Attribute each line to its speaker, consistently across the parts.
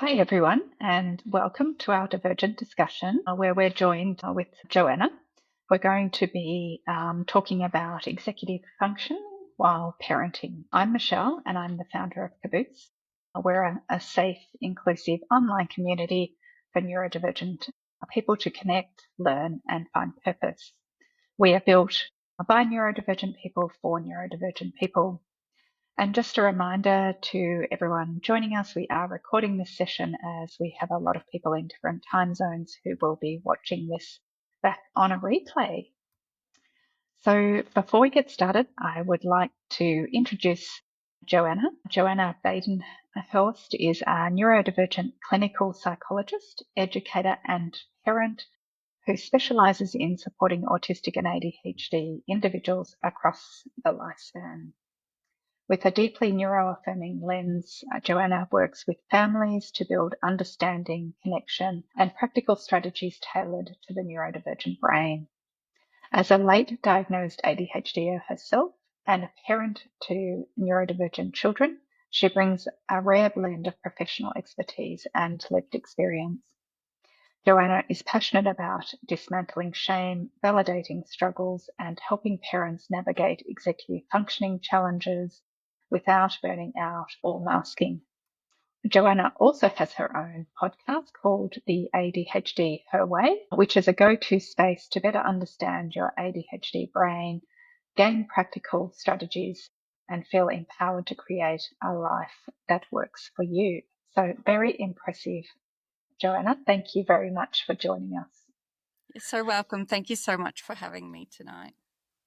Speaker 1: Hi, everyone, and welcome to our Divergent discussion where we're joined with Johanna. We're going to be talking about executive function while parenting. I'm Michelle, and I'm the founder of Caboose. We're a safe, inclusive online community for neurodivergent people to connect, learn, and find purpose. We are built by neurodivergent people for neurodivergent people. And just a reminder to everyone joining us, we are recording this session as we have a lot of people in different time zones who will be watching this back on a replay. So before we get started, I would like to introduce Johanna. Johanna Badenhorst is a neurodivergent clinical psychologist, educator and parent who specialises in supporting autistic and ADHD individuals across the lifespan. With a deeply neuroaffirming lens, Johanna works with families to build understanding, connection, and practical strategies tailored to the neurodivergent brain. As a late diagnosed ADHDer herself and a parent to neurodivergent children, she brings a rare blend of professional expertise and lived experience. Johanna is passionate about dismantling shame, validating struggles, and helping parents navigate executive functioning challenges without burning out or masking. Johanna also has her own podcast called The ADHD Her Way, which is a go-to space to better understand your ADHD brain, gain practical strategies, and feel empowered to create a life that works for you. So very impressive, Johanna. Thank you very much for joining us.
Speaker 2: You're so welcome. Thank you so much for having me tonight.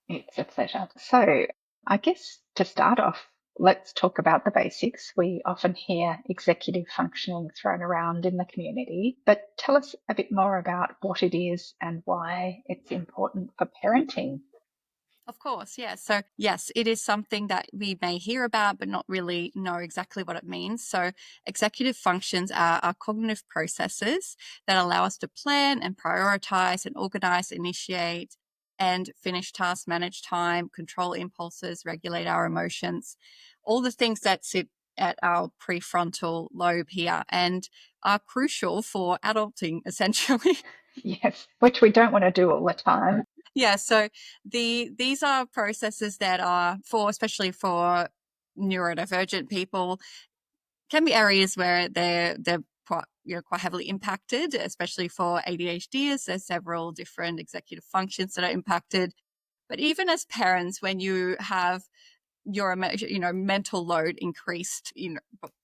Speaker 1: It's a pleasure. So I guess to start off, let's talk about the basics. We often hear executive functioning thrown around in the community, but tell us a bit more about what it is and why it's important for parenting.
Speaker 2: Of course, yeah. So, yes, it is something that we may hear about, but not really know exactly what it means. So, executive functions are cognitive processes that allow us to plan and prioritize and organize, initiate, and finish tasks, manage time, control impulses, regulate our emotions, all the things that sit at our prefrontal lobe here and are crucial for adulting, essentially.
Speaker 1: Yes, which we don't want to do all the time.
Speaker 2: Yeah, so these are processes that are for, especially for neurodivergent people, can be areas where they're quite heavily impacted, especially for ADHDers. There's several different executive functions that are impacted. But even as parents, when you have your mental load increased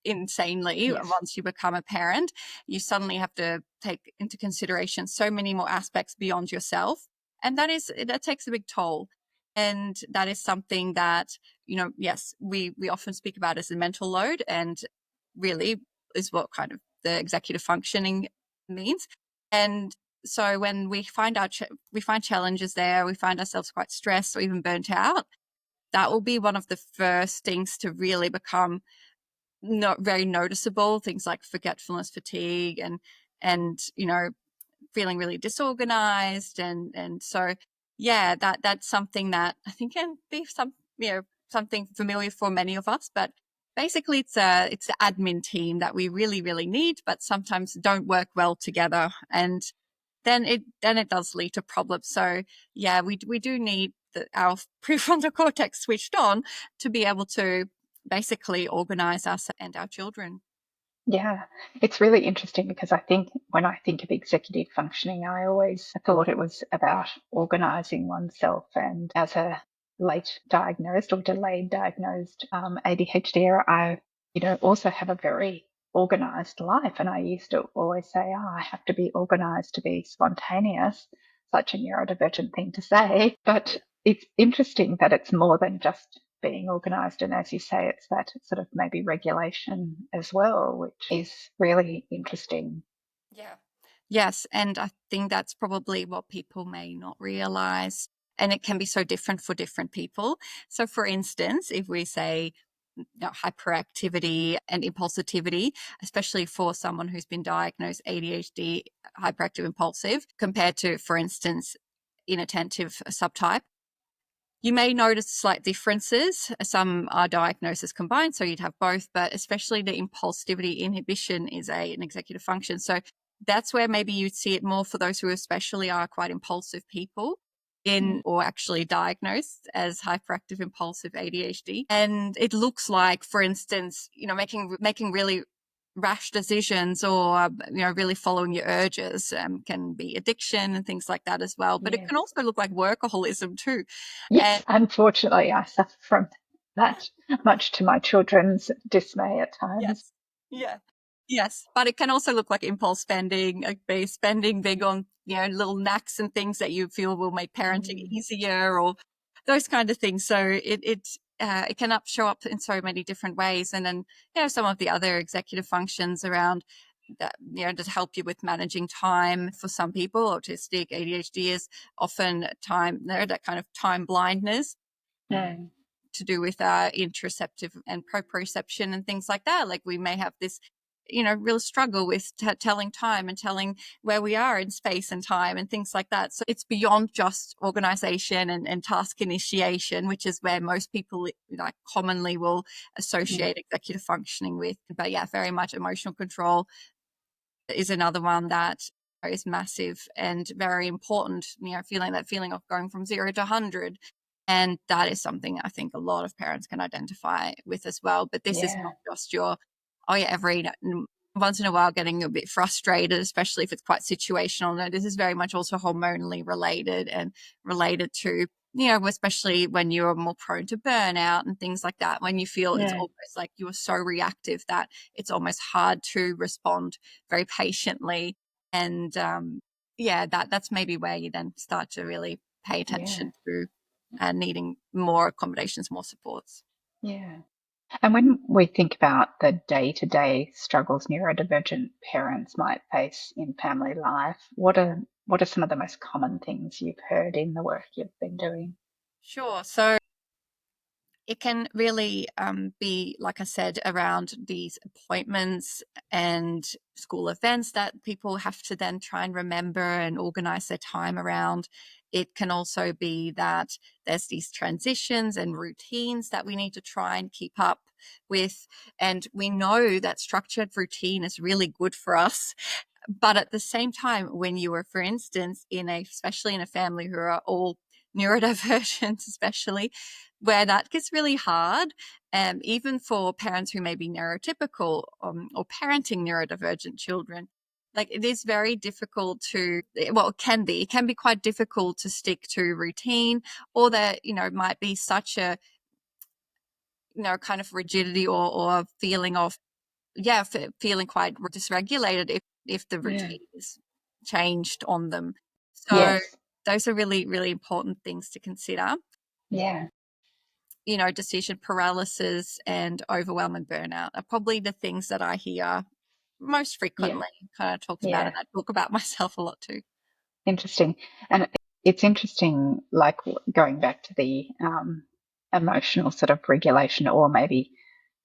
Speaker 2: insanely
Speaker 1: Yes.
Speaker 2: once you become a parent, you suddenly have to take into consideration so many more aspects beyond yourself, and that takes a big toll. And that is something that, yes, we often speak about as the mental load, and really is what kind of the executive functioning means. And so when we find we find challenges there, we find ourselves quite stressed or even burnt out, that will be one of the first things to really become not very noticeable. Things like forgetfulness, fatigue, and feeling really disorganized, and so yeah, that's something that I think can be something familiar for many of us. But basically, it's the admin team that we really need, but sometimes don't work well together, and then it does lead to problems. So yeah, we do need our prefrontal cortex switched on to be able to basically organize us and our children.
Speaker 1: Yeah, it's really interesting because I think when I think of executive functioning, I always thought it was about organizing oneself. And as a late diagnosed or delayed diagnosed ADHD, I, also have a very organized life. And I used to always say, oh, I have to be organized to be spontaneous. Such a neurodivergent thing to say. But it's interesting that it's more than just being organised. And as you say, it's that sort of maybe regulation as well, which is really interesting.
Speaker 2: Yeah. Yes, and I think that's probably what people may not realize. And it can be so different for different people. So, for instance, if we say hyperactivity and impulsivity, especially for someone who's been diagnosed ADHD, hyperactive impulsive, compared to, for instance, inattentive subtype, You may notice slight differences. Some are diagnosed as combined, so you'd have both, but especially the impulsivity inhibition is an executive function. So that's where maybe you'd see it more for those who especially are quite impulsive people or actually diagnosed as hyperactive impulsive ADHD. And it looks like, for instance, making really rash decisions or really following your urges can be addiction and things like that as well, but it
Speaker 1: Yes.
Speaker 2: can also look like workaholism too.
Speaker 1: Yes,
Speaker 2: And
Speaker 1: unfortunately, I suffer from that, much to my children's dismay at times.
Speaker 2: yes, yeah, yes, but it can also look like impulse spending, like spending big on little knacks and things that you feel will make parenting
Speaker 1: Mm,
Speaker 2: easier, or those kind of things. So it can show up in so many different ways. And then some of the other executive functions around that to help you with managing time. For some people, autistic ADHD is often time that kind of time blindness.
Speaker 1: mm,
Speaker 2: To do with interoceptive and proprioception and things like that. Like we may have this, real struggle with telling time and telling where we are in space and time and things like that. So it's beyond just organization and task initiation, which is where most people like commonly will
Speaker 1: mm.
Speaker 2: associate executive functioning with. But yeah, very much emotional control is another one that is massive and very important, feeling that feeling of going from 0 to 100. And that is something I think a lot of parents can identify with as well. But this is
Speaker 1: Yeah,
Speaker 2: not just every once in a while getting a bit frustrated, especially if it's quite situational. No, this is very much also hormonally related and related to, especially when you're more prone to burnout and things like that, when you feel it's
Speaker 1: yeah,
Speaker 2: almost like you are so reactive that it's almost hard to respond very patiently. And that's maybe where you then start to really pay
Speaker 1: yeah,
Speaker 2: attention to needing more accommodations, more supports.
Speaker 1: yeah. And when we think about the day-to-day struggles neurodivergent parents might face in family life, what are some of the most common things you've heard in the work you've been doing?
Speaker 2: Sure. So it can really be, like I said, around these appointments and school events that people have to then try and remember and organize their time around. It can also be that there's these transitions and routines that we need to try and keep up with. And we know that structured routine is really good for us. But at the same time, when you are, for instance, especially in a family who are all neurodivergent, especially, where that gets really hard, even for parents who may be neurotypical or parenting neurodivergent children. Like it is very difficult it can be quite difficult to stick to routine, or that, might be such a, kind of rigidity or feeling of, feeling quite dysregulated if the
Speaker 1: Yeah.
Speaker 2: routine is changed on them. So
Speaker 1: Yes.
Speaker 2: those are really, really important things to consider.
Speaker 1: Yeah.
Speaker 2: Decision paralysis and overwhelm and burnout are probably the things that I hear most
Speaker 1: Yeah.
Speaker 2: frequently. Kind of talked about,
Speaker 1: Yeah.
Speaker 2: and I talk about myself a lot too.
Speaker 1: Interesting. And it's interesting, like going back to the emotional sort of regulation or maybe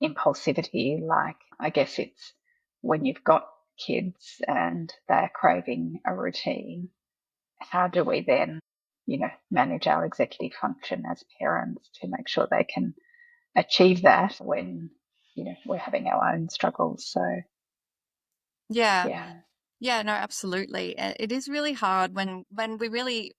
Speaker 1: impulsivity. Like, I guess it's when you've got kids and they're craving a routine, how do we then, manage our executive function as parents to make sure they can achieve that when, we're having our own struggles? So,
Speaker 2: Yeah,
Speaker 1: yeah.
Speaker 2: yeah, no, absolutely. It is really hard when we really,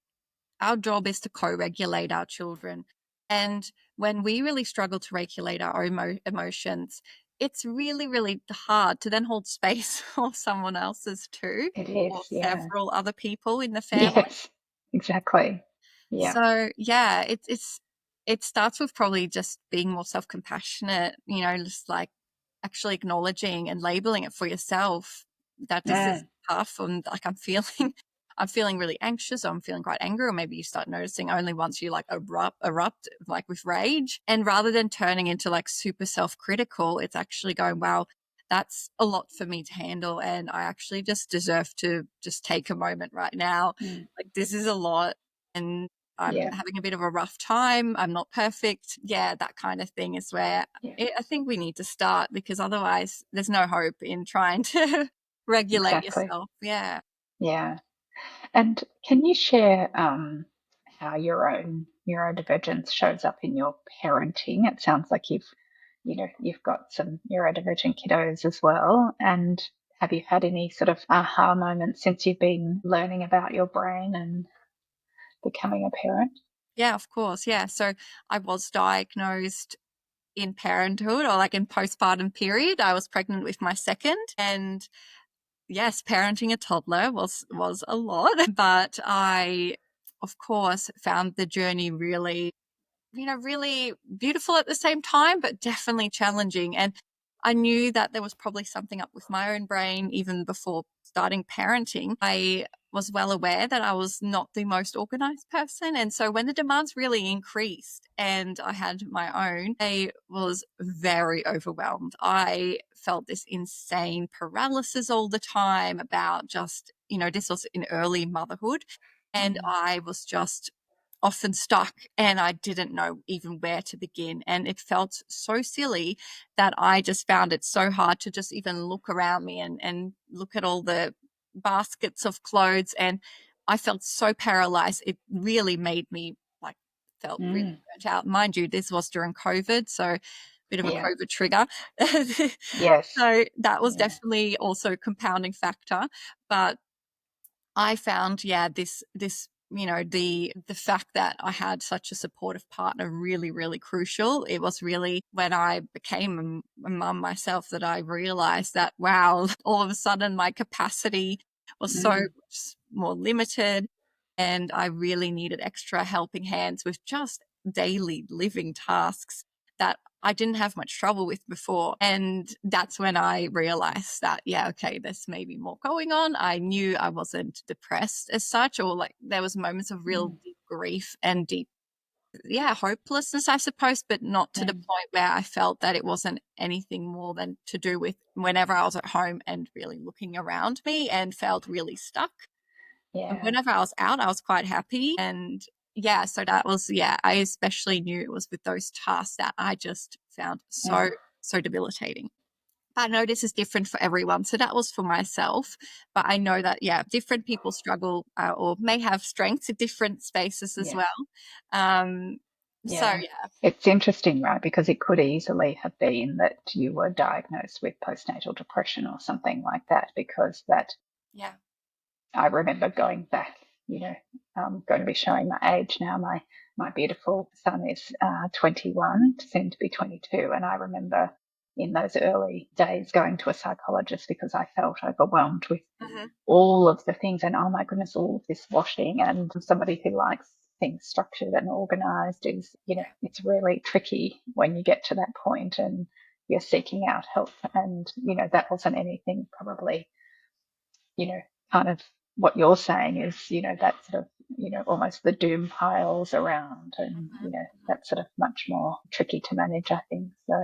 Speaker 2: our job is to co-regulate our children. And when we really struggle to regulate our emotions, it's really, really hard to then hold space for someone else's too,
Speaker 1: It
Speaker 2: or
Speaker 1: is. Yeah.
Speaker 2: several other people in the family.
Speaker 1: Yes, exactly. Yeah.
Speaker 2: So yeah, it starts with probably just being more self-compassionate, just like actually acknowledging and labeling it for yourself that this is
Speaker 1: Mm,
Speaker 2: tough and like I'm feeling I'm feeling really anxious, or I'm feeling quite angry, or maybe you start noticing only once you like erupt like with rage. And rather than turning into like super self-critical, it's actually going, wow, that's a lot for me to handle, and I actually just deserve to just take a moment right now.
Speaker 1: mm,
Speaker 2: Like this is a lot, and I'm
Speaker 1: yeah.
Speaker 2: having a bit of a rough time. I'm not perfect. Yeah, that kind of thing is where
Speaker 1: Yeah.
Speaker 2: I think we need to start, because otherwise there's no hope in trying to regulate
Speaker 1: Exactly.
Speaker 2: yourself. Yeah.
Speaker 1: Yeah. And can you share how your own neurodivergence shows up in your parenting. It sounds like you've got some neurodivergent kiddos as well. And have you had any sort of aha moments since you've been learning about your brain and becoming a parent?
Speaker 2: Yeah, of course. Yeah. So I was diagnosed in parenthood, or like in postpartum period. I was pregnant with my second, and yes, parenting a toddler was a lot, but I of course found the journey really, really beautiful at the same time, but definitely challenging. And I knew that there was probably something up with my own brain even before starting parenting. I was well aware that I was not the most organized person. And so when the demands really increased and I had my own, I was very overwhelmed. I felt this insane paralysis all the time about just, this was in early motherhood. And I was just often stuck and I didn't know even where to begin. And it felt so silly that I just found it so hard to just even look around me and look at all the baskets of clothes. And I felt so paralyzed. It really made me like, felt really
Speaker 1: Mm,
Speaker 2: burnt out. Mind you, this was during COVID. So, bit of a
Speaker 1: yeah.
Speaker 2: COVID trigger.
Speaker 1: Yes.
Speaker 2: So that was
Speaker 1: Yeah.
Speaker 2: definitely also a compounding factor. But I found, yeah, this the fact that I had such a supportive partner really, really crucial. It was really when I became a mum myself that I realized that, wow, all of a sudden my capacity was so
Speaker 1: Mm,
Speaker 2: much more limited, and I really needed extra helping hands with just daily living tasks that I didn't have much trouble with before. And that's when I realized that, yeah, okay, there's maybe more going on. I knew I wasn't depressed as such, or like there was moments of real
Speaker 1: mm,
Speaker 2: deep grief and deep, yeah, hopelessness, I suppose, but not to the
Speaker 1: mm,
Speaker 2: point where I felt that it wasn't anything more than to do with whenever I was at home and really looking around me and felt really stuck. And
Speaker 1: yeah.
Speaker 2: whenever I was out, I was quite happy. And yeah, so that was, yeah, I especially knew it was with those tasks that I just found so,
Speaker 1: Mm,
Speaker 2: so debilitating. I know this is different for everyone. So that was for myself. But I know that, yeah, different people struggle or may have strengths in different spaces as
Speaker 1: yes.
Speaker 2: well. Um, so,
Speaker 1: Yeah.
Speaker 2: yeah,
Speaker 1: It's interesting, right? Because it could easily have been that you were diagnosed with postnatal depression or something like that, because that
Speaker 2: yeah.
Speaker 1: I remember going back, I'm going to be showing my age now. My beautiful son is 21, soon to be 22. And I remember in those early days going to a psychologist because I felt overwhelmed with
Speaker 2: Hmm.
Speaker 1: all of the things and oh my goodness, all of this washing. And somebody who likes things structured and organized is, it's really tricky when you get to that point and you're seeking out help. And, that wasn't anything probably, you know, kind of what you're saying is, that sort of, almost the doom piles around and, that's sort of much more tricky to manage, I think. So,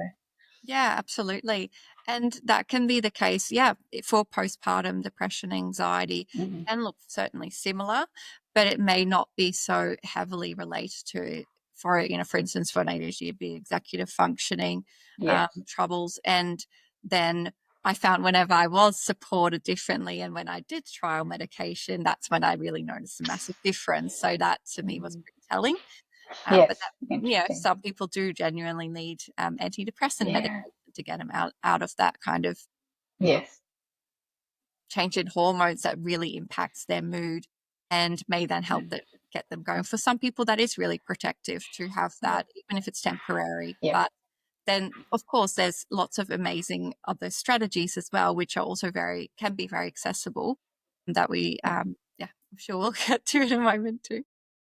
Speaker 2: Yeah, absolutely. And that can be the case, yeah, for postpartum depression, anxiety
Speaker 1: mm,
Speaker 2: can look certainly similar, but it may not be so heavily related to, for instance, for an ADHD, it'd be executive functioning
Speaker 1: yes.
Speaker 2: troubles. And then I found whenever I was supported differently and when I did trial medication, that's when I really noticed a massive difference. So that to me was
Speaker 1: Mm,
Speaker 2: pretty telling. But
Speaker 1: yes.
Speaker 2: that,
Speaker 1: Interesting.
Speaker 2: some people do genuinely need antidepressant
Speaker 1: Yeah.
Speaker 2: medication to get them out of that kind of
Speaker 1: Yes.
Speaker 2: change in hormones that really impacts their mood and may then help
Speaker 1: Mm,
Speaker 2: them get them going. For some people, that is really protective to have
Speaker 1: yeah.
Speaker 2: that, even if it's temporary.
Speaker 1: Yeah.
Speaker 2: But then, of course, there's lots of amazing other strategies as well, which are also can be very accessible that we,
Speaker 1: Yeah.
Speaker 2: yeah, I'm sure we'll get to in a moment too.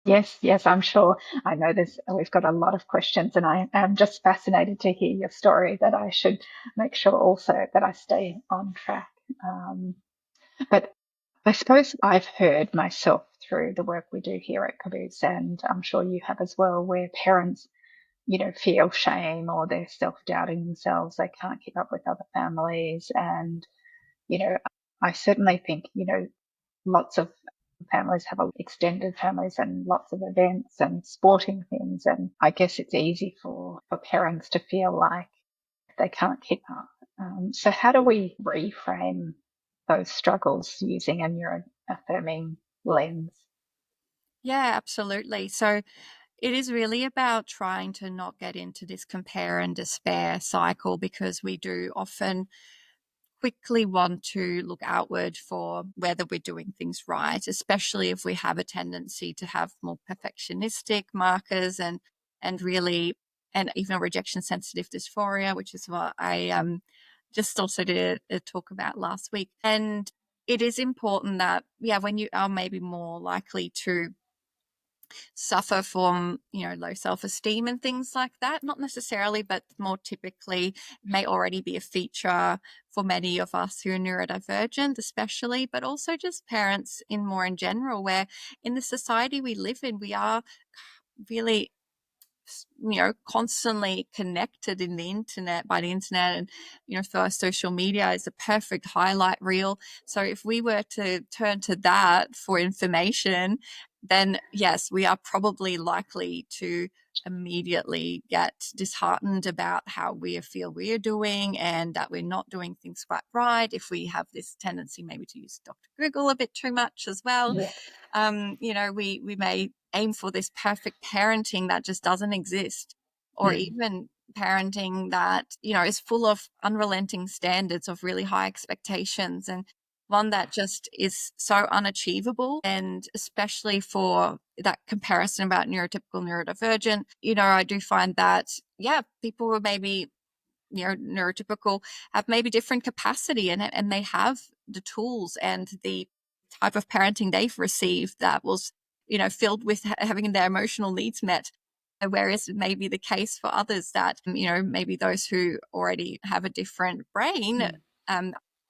Speaker 1: Yes, yes, I'm sure. I know we've got a lot of questions, and I am just fascinated to hear your story. That I should make sure also that I stay on track. But I suppose I've heard myself through the work we do here at Caboose, and I'm sure you have as well, where parents, feel shame or they're self-doubting themselves. They can't keep up with other families. And, you know, I certainly think, lots of families have extended families and lots of events and sporting things. And I guess it's easy for parents to feel like they can't keep up. So how do we reframe those struggles using a neuroaffirming lens?
Speaker 2: Yeah, absolutely. So it is really about trying to not get into this compare and despair cycle, because we do often quickly want to look outward for whether we're doing things right, especially if we have a tendency to have more perfectionistic markers and really, and even rejection sensitive dysphoria, which is what I just also did a talk about last week. And it is important that, yeah, when you are maybe more likely to suffer from, low self-esteem and things like that, not necessarily, but more typically may already be a feature for many of us who are neurodivergent especially, but also just parents in general, where in the society we live in, we are really constantly connected in the internet by the internet, and for us, social media is a perfect highlight reel. So if we were to turn to that for information, then yes, we are probably likely to immediately get disheartened about how we feel we're doing and that we're not doing things quite right. If we have this tendency maybe to use Dr. Google a bit too much as well,
Speaker 1: Yes.
Speaker 2: we may aim for this perfect parenting that just doesn't exist, or even parenting that, is full of unrelenting standards of really high expectations, and one that just is so unachievable. And especially for that comparison about neurotypical, neurodivergent, I do find that, yeah, people who maybe neurotypical have maybe different capacity, and they have the tools and the type of parenting they've received that was filled with having their emotional needs met, whereas it may be the case for others that maybe those who already have a different brain,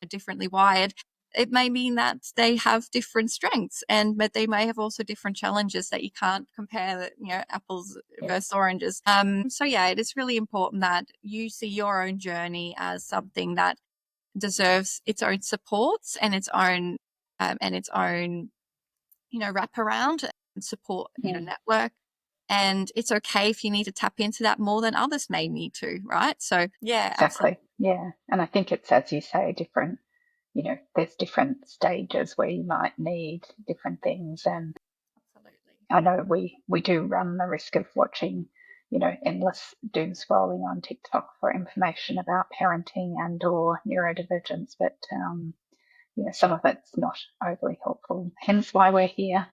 Speaker 2: differently wired, it may mean that they have different strengths, but they may have also different challenges that you can't compare, apples versus oranges. So yeah, it is really important that you see your own journey as something that deserves its own supports and its own wraparound and support, network. And it's okay if you need to tap into that more than others may need to, right? So yeah,
Speaker 1: Exactly.
Speaker 2: absolutely.
Speaker 1: Yeah. And I think it's, as you say, different, there's different stages where you might need different things. And
Speaker 2: Absolutely.
Speaker 1: I know we do run the risk of watching, endless doom scrolling on TikTok for information about parenting and or neurodivergence, but some of it's not overly helpful. Hence why we're here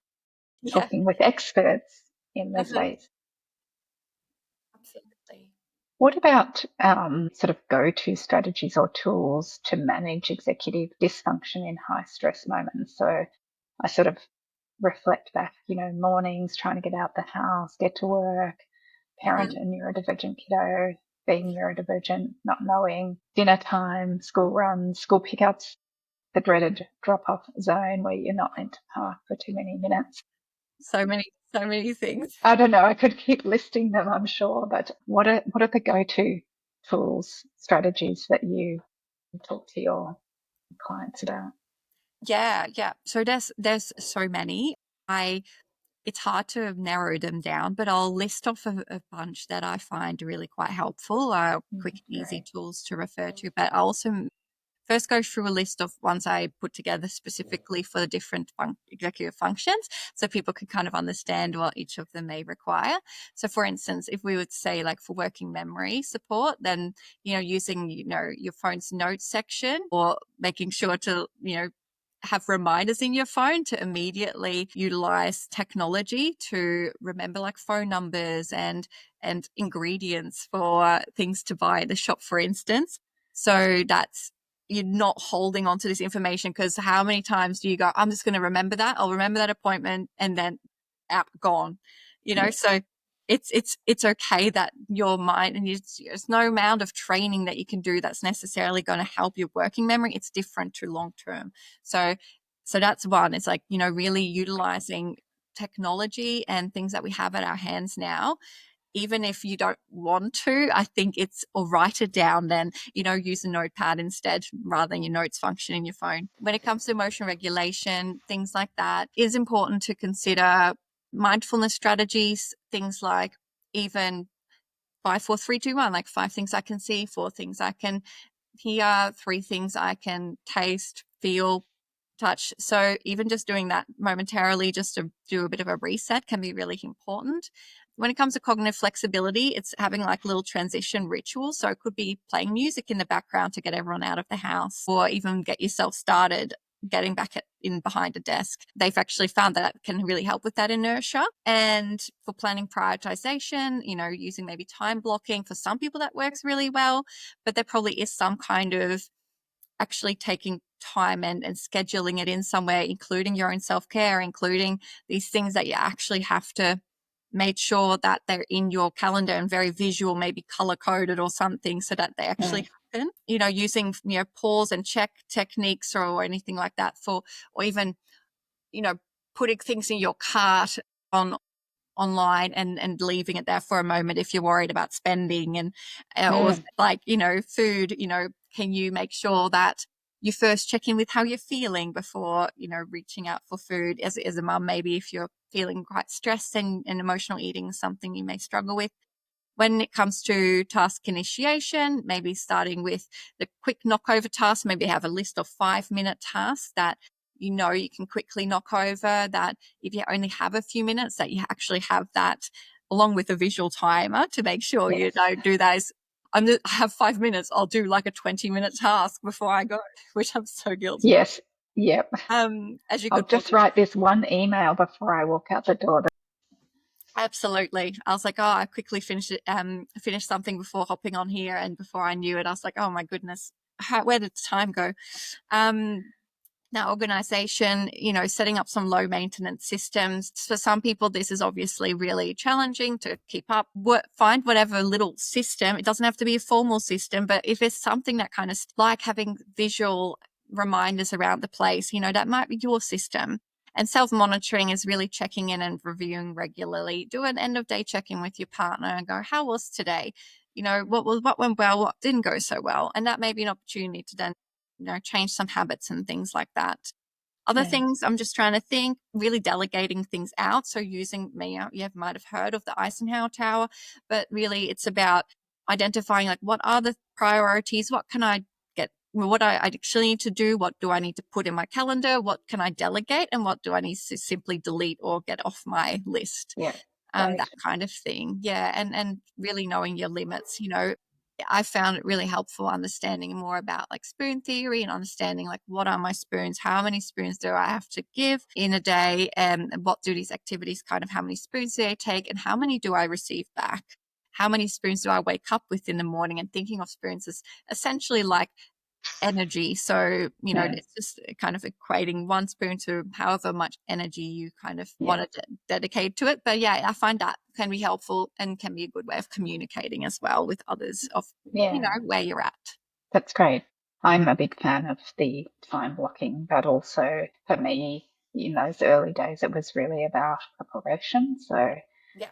Speaker 2: Yeah.
Speaker 1: talking with experts in this space.
Speaker 2: Absolutely.
Speaker 1: What about sort of go-to strategies or tools to manage executive dysfunction in high stress moments? So I sort of reflect back, mornings, trying to get out the house, get to work, parent a neurodivergent kiddo, being neurodivergent, not knowing, dinner time, school runs, school pickups, the dreaded drop-off zone where you're not meant to park for too many minutes.
Speaker 2: So many things.
Speaker 1: I don't know. I could keep listing them, I'm sure, but what are the go-to tools, strategies that you talk to your clients about?
Speaker 2: Yeah. So there's so many. It's hard to narrow them down, but I'll list off a bunch that I find really quite helpful, quick and easy
Speaker 1: Great.
Speaker 2: tools to refer to. But I'll also first go through a list of ones I put together specifically for the different executive functions, so people can kind of understand what each of them may require. So for instance, if we would say like for working memory support, then using your phone's notes section, or making sure to have reminders in your phone to immediately utilize technology to remember like phone numbers and ingredients for things to buy at the shop, for instance. So that's, you're not holding on to this information, because how many times do you go, I'm just going to remember that, I'll remember that appointment, and then out, gone,
Speaker 1: Yeah.
Speaker 2: so it's okay that your mind, and there's no amount of training that you can do that's necessarily going to help your working memory. It's different to long term. So that's one. It's like, really utilizing technology and things that we have at our hands now. Even if you don't want to, I think it's, or write it down, then, use a notepad instead rather than your notes function in your phone. When it comes to emotion regulation, things like that, it is important to consider mindfulness strategies, things like even 5, 4, 3, 2, 1, like 5 things I can see, 4 things I can hear, 3 things I can taste, feel, touch. So even just doing that momentarily, just to do a bit of a reset, can be really important. when it comes to cognitive flexibility, it's having like little transition rituals. So it could be playing music in the background to get everyone out of the house, or even get yourself started getting back in behind a desk. They've actually found that can really help with that inertia. And for planning prioritization, using maybe time blocking, for some people that works really well, but there probably is some kind of actually taking time and scheduling it in somewhere, including your own self-care, including these things that you actually have to make sure that they're in your calendar and very visual, maybe color coded or something, so that they actually happen. Using pause and check techniques or anything like that or even putting things in your cart online and leaving it there for a moment if you're worried about spending, and or like food, can you make sure that you first check in with how you're feeling before reaching out for food? As a mum, maybe if you're feeling quite stressed and emotional eating is something you may struggle with. When it comes to task initiation, maybe starting with the quick knockover task, maybe have a list of 5-minute tasks that you can quickly knock over, that if you only have a few minutes, that you actually have that along with a visual timer to make sure you don't do those. I have 5 minutes, I'll do like a 20-minute task before I go, which I'm so guilty.
Speaker 1: Yes. Yep.
Speaker 2: As you
Speaker 1: I'll
Speaker 2: could
Speaker 1: just write this one email before I walk out the door.
Speaker 2: Absolutely. I was like, oh, I quickly finished something before hopping on here, and before I knew it, I was like, oh my goodness, where did the time go? Now, organization, setting up some low maintenance systems. For some people, this is obviously really challenging to keep up. Find whatever little system. It doesn't have to be a formal system, but if it's something that kind of like having visual reminders around the place, that might be your system. And self-monitoring is really checking in and reviewing regularly. Do an end of day check-in with your partner and go, how was today? What went well, what didn't go so well? And that may be an opportunity to then change some habits and things like that. Other things, I'm just trying to think, really delegating things out. So using you might have heard of the Eisenhower Tower, but really it's about identifying like what are the priorities, what can I get, what I actually need to do, what do I need to put in my calendar, what can I delegate, and what do I need to simply delete or get off my list. That kind of thing. And really knowing your limits. I found it really helpful understanding more about like spoon theory and understanding like what are my spoons, how many spoons do I have to give in a day, and what do these activities kind of, how many spoons do I take and how many do I receive back? How many spoons do I wake up with in the morning? And thinking of spoons as essentially like energy. So, it's just kind of equating one spoon to however much energy you kind of want to dedicate to it. But I find that can be helpful and can be a good way of communicating as well with others of, where you're at.
Speaker 1: That's great. I'm a big fan of the time blocking, but also for me, in those early days, it was really about preparation. So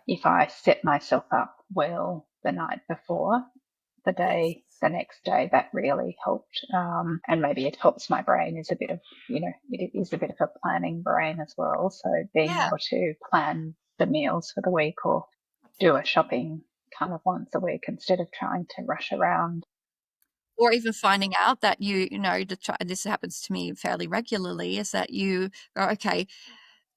Speaker 1: if I set myself up well the night before, the next day, that really helped. And maybe it helps my brain is a bit of, it is a bit of a planning brain as well. So being able to plan the meals for the week or do a shopping kind of once a week instead of trying to rush around.
Speaker 2: Or even finding out that this happens to me fairly regularly, is that you go, okay,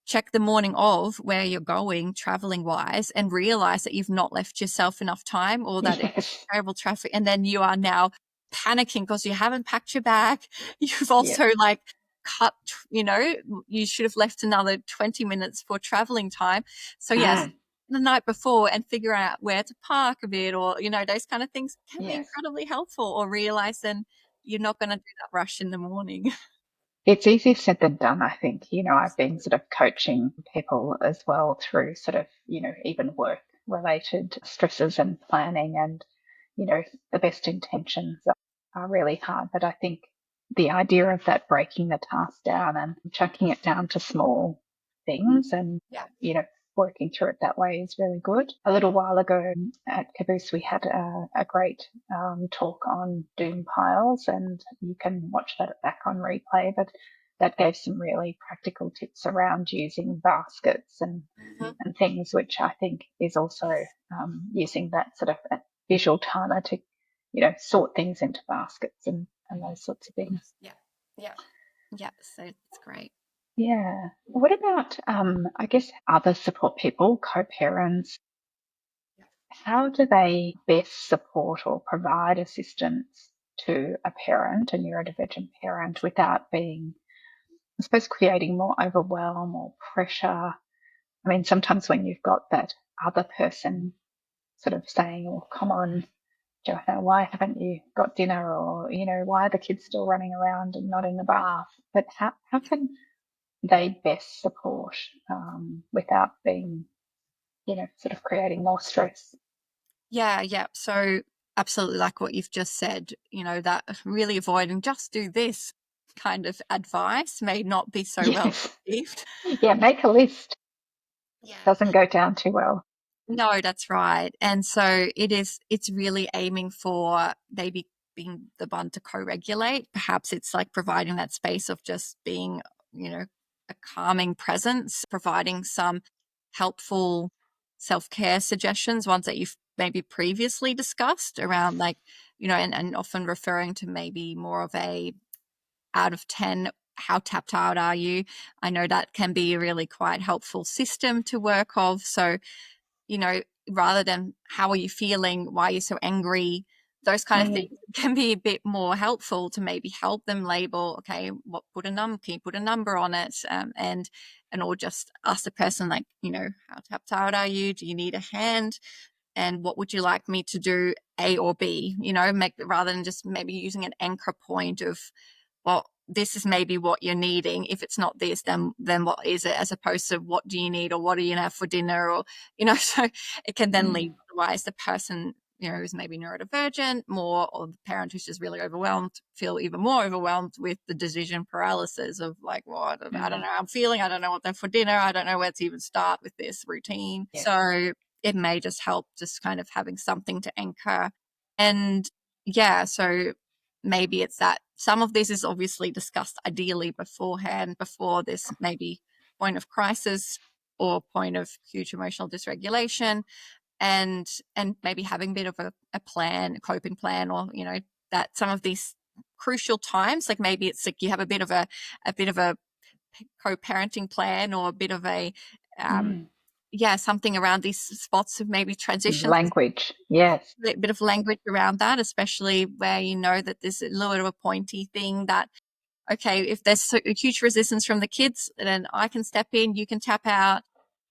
Speaker 2: check the morning of where you're going traveling wise and realize that you've not left yourself enough time, or that it's terrible traffic. And then you are now panicking because you haven't packed your bag. You've also cut, you should have left another 20 minutes for traveling time. So yes, the night before and figure out where to park a bit, or, those kind of things can be incredibly helpful, or realize then you're not going to do that rush in the morning.
Speaker 1: It's easier said than done, I think. I've been sort of coaching people as well through sort of, even work related stresses and planning, and, the best intentions are really hard. But I think the idea of that breaking the task down and chunking it down to small things and, working through it that way is really good. A little while ago at Caboose, we had a great talk on doom piles, and you can watch that back on replay, but that gave some really practical tips around using baskets and things, which I think is also using that sort of visual timer to, sort things into baskets and those sorts of things.
Speaker 2: So it's great.
Speaker 1: Yeah. What about, I guess, other support people, co-parents, how do they best support or provide assistance to a parent, a neurodivergent parent, without being, I suppose, creating more overwhelm or pressure? I mean, sometimes when you've got that other person sort of saying, "Oh, come on, Johanna, why haven't you got dinner?" Or, why are the kids still running around and not in the bath? But how can they best support without being, sort of creating more stress?
Speaker 2: Yeah. So absolutely, like what you've just said, that really avoiding just do this kind of advice may not be so well
Speaker 1: Yes.
Speaker 2: received.
Speaker 1: Yeah, make a list.
Speaker 2: Yeah.
Speaker 1: Doesn't go down too well.
Speaker 2: No, that's right. And so it's really aiming for maybe being the one to co-regulate. Perhaps it's like providing that space of just being, a calming presence, providing some helpful self-care suggestions, ones that you've maybe previously discussed around like, and often referring to maybe more of a out of 10, how tapped out are you? I know that can be a really quite helpful system to work of. So you know, rather than how are you feeling, why are you so angry, those kind of things
Speaker 1: Mm,
Speaker 2: can be a bit more helpful to maybe help them label, okay, can you put a number on it? And or just ask the person like, how tapped out are you? Do you need a hand? And what would you like me to do, A or B? Make rather than just maybe using an anchor point of, well, this is maybe what you're needing. If it's not this, then what is it? As opposed to what do you need or what are you gonna have for dinner? Or so it can then lead
Speaker 1: mm,
Speaker 2: otherwise the person who's maybe neurodivergent more, or the parent who's just really overwhelmed feel even more overwhelmed with the decision paralysis of like, well, I don't
Speaker 1: mm.
Speaker 2: know how I'm feeling. I don't know what they're for dinner. I don't know where to even start with this routine.
Speaker 1: Yes.
Speaker 2: So it may just help just kind of having something to anchor. And yeah, so maybe it's that some of this is obviously discussed ideally beforehand, before this maybe point of crisis or point of huge emotional dysregulation, and maybe having a bit of a plan, a coping plan, or that some of these crucial times, like maybe it's like you have a bit of a co-parenting plan, or a bit of a um,
Speaker 1: Mm.
Speaker 2: something around these spots of maybe transitions,
Speaker 1: Language. Yes.
Speaker 2: a bit of language around that, especially where that there's a little bit of a pointy thing that, okay, if there's a huge resistance from the kids, then I can step in, you can tap out.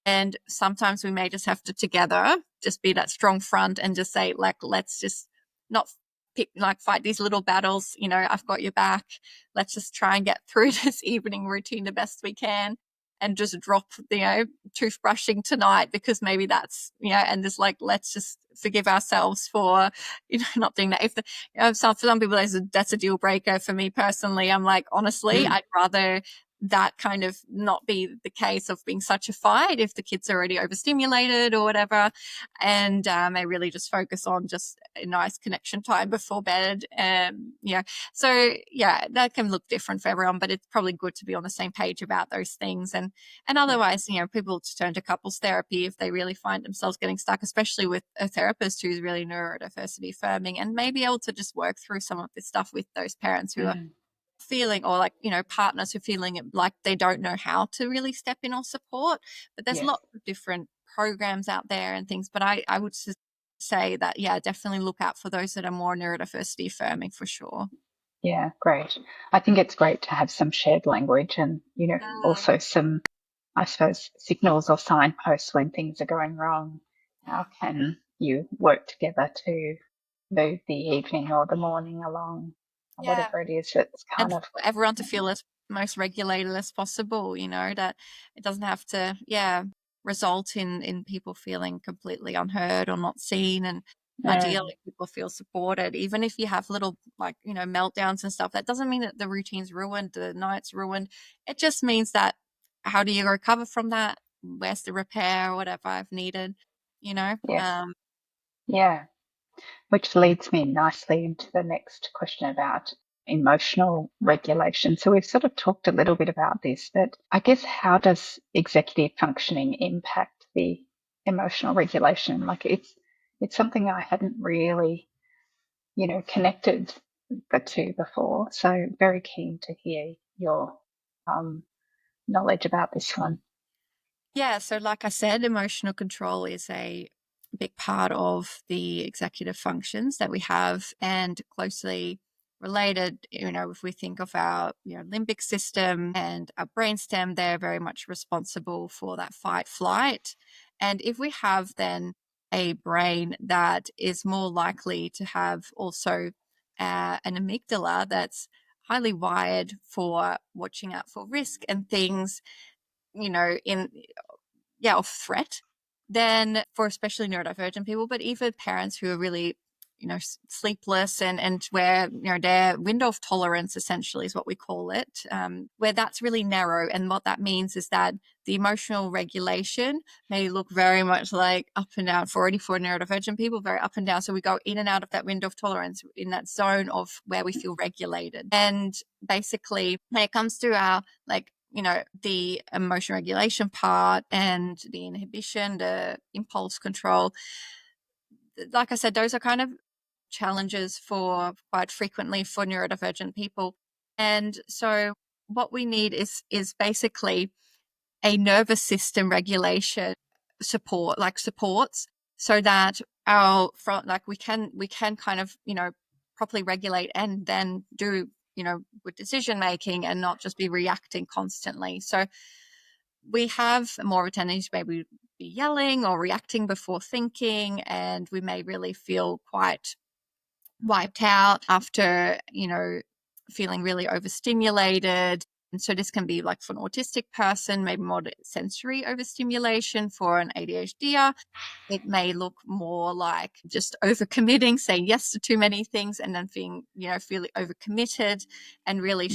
Speaker 2: And sometimes we may just have to together just be that strong front and just say, like, let's just not fight these little battles. I've got your back. Let's just try and get through this evening routine the best we can, and just drop, toothbrushing tonight, because maybe that's, and just like, let's just forgive ourselves for, not doing that. If for some people, that's a deal breaker. For me personally, I'm like, honestly,
Speaker 1: Mm.
Speaker 2: I'd rather that kind of not be the case of being such a fight if the kids are already overstimulated or whatever, and I really just focus on just a nice connection time before bed. So yeah, that can look different for everyone, but it's probably good to be on the same page about those things. And
Speaker 1: Yes.
Speaker 2: otherwise, people to turn to couples therapy if they really find themselves getting stuck, especially with a therapist who's really neurodiversity affirming, and may be able to just work through some of this stuff with those parents who are
Speaker 1: Mm.
Speaker 2: feeling, or like partners who are feeling like they don't know how to really step in or support. But there's
Speaker 1: Yes.
Speaker 2: lots of different programs out there and things, but I would say that, yeah, definitely look out for those that are more neurodiversity affirming, for sure.
Speaker 1: Yeah, great. I think it's great to have some shared language and,
Speaker 2: Mm,
Speaker 1: also some, I suppose, signals or signposts when things are going wrong. How can you work together to move the evening or the morning along, or
Speaker 2: yeah.
Speaker 1: whatever it is that's
Speaker 2: And
Speaker 1: kind of,
Speaker 2: for everyone to feel as most regulated as possible, that it doesn't have to, result in people feeling completely unheard or not seen. And
Speaker 1: mm,
Speaker 2: ideally people feel supported, even if you have little, like, meltdowns and stuff. That doesn't mean that the routine's ruined, the night's ruined. It just means that, how do you recover from that? Where's the repair or whatever I've needed, you know
Speaker 1: yes,
Speaker 2: um
Speaker 1: yeah. Which leads me nicely into the next question about emotional regulation. So we've sort of talked a little bit about this, but I guess how does executive functioning impact the emotional regulation? Like it's something I hadn't really, connected the two before. So very keen to hear your um, knowledge about this one.
Speaker 2: yeah, so like I said, emotional control is a a big part of the executive functions that we have, and closely related, if we think of our limbic system and our brainstem, they're very much responsible for that fight flight. And if we have then a brain that is more likely to have also an amygdala that's highly wired for watching out for risk and things, of threat, then for especially neurodivergent people, but even parents who are really sleepless and where their window of tolerance essentially is what we call it, where that's really narrow. And what that means is that the emotional regulation may look very much like up and down. For neurodivergent people, very up and down. So we go in and out of that window of tolerance, in that zone of where we feel regulated. And basically when it comes to our the emotion regulation part and the inhibition, the impulse control, like I said, those are kind of challenges for quite frequently for neurodivergent people. And so what we need is basically a nervous system regulation supports, so that our front, we can kind of properly regulate and then do good decision making and not just be reacting constantly. So we have more of a tendency to maybe be yelling or reacting before thinking, and we may really feel quite wiped out after, feeling really overstimulated. And so this can be like for an autistic person, maybe more sensory overstimulation. For an ADHDer, it may look more like just overcommitting, saying yes to too many things, and then feeling overcommitted and really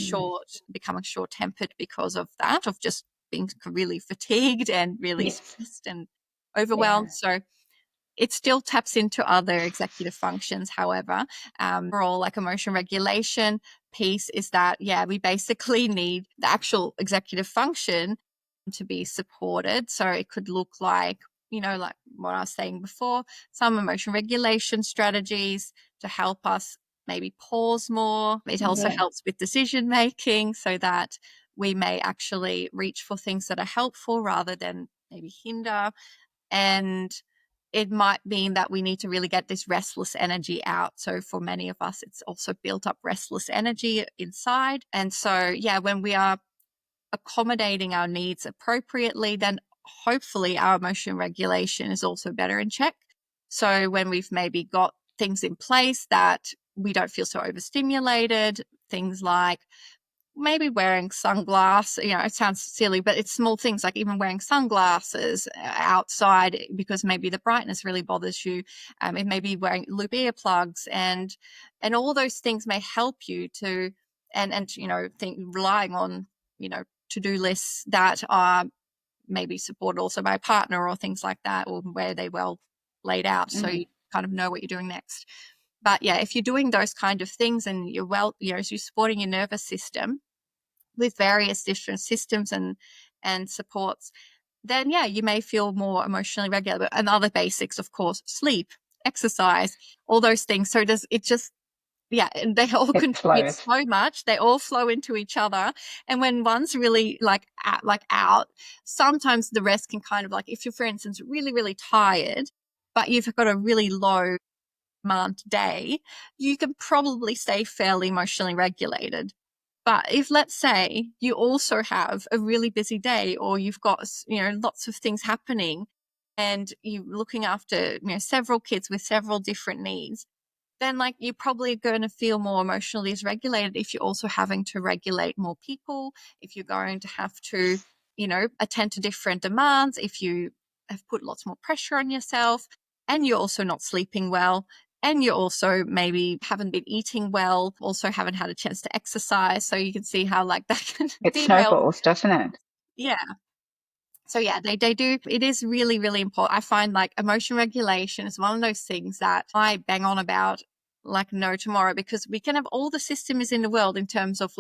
Speaker 2: becoming short-tempered because of that, of just being really fatigued and really stressed and overwhelmed. So it still taps into other executive functions. However, overall, like emotion regulation piece is that, we basically need the actual executive function to be supported. So it could look like, like what I was saying before, some emotion regulation strategies to help us maybe pause more. It also helps with decision making, so that we may actually reach for things that are helpful rather than maybe hinder. And it might mean that we need to really get this restless energy out. So for many of us, it's also built up restless energy inside. And so, when we are accommodating our needs appropriately, then hopefully our emotion regulation is also better in check. So when we've maybe got things in place that we don't feel so overstimulated, things like maybe wearing sunglasses, it sounds silly, but it's small things like even wearing sunglasses outside because maybe the brightness really bothers you. It may be wearing loop earplugs, and all those things may help you to, relying on, to-do lists that are maybe supported also by a partner or things like that, or where they're well laid out. So you kind of know what you're doing next. But if you're doing those kind of things and you're you're supporting your nervous system with various different systems and supports, then you may feel more emotionally regular. And other basics, of course, sleep, exercise, all those things. So and they all contribute so much. They all flow into each other. And when one's really out, sometimes the rest can kind of if you're, for instance, really, really tired, but you've got a really low demand day, you can probably stay fairly emotionally regulated. But if, let's say, you also have a really busy day, or you've got, lots of things happening, and you're looking after, several kids with several different needs, then you're probably going to feel more emotionally dysregulated if you're also having to regulate more people, if you're going to have to, attend to different demands, if you have put lots more pressure on yourself, and you're also not sleeping well, and you also maybe haven't been eating well, also haven't had a chance to exercise. So you can see how that can
Speaker 1: it snowballs, doesn't it?
Speaker 2: Yeah. So they do. It is really, really important. I find emotion regulation is one of those things that I bang on about like no tomorrow, because we can have all the systems in the world in terms of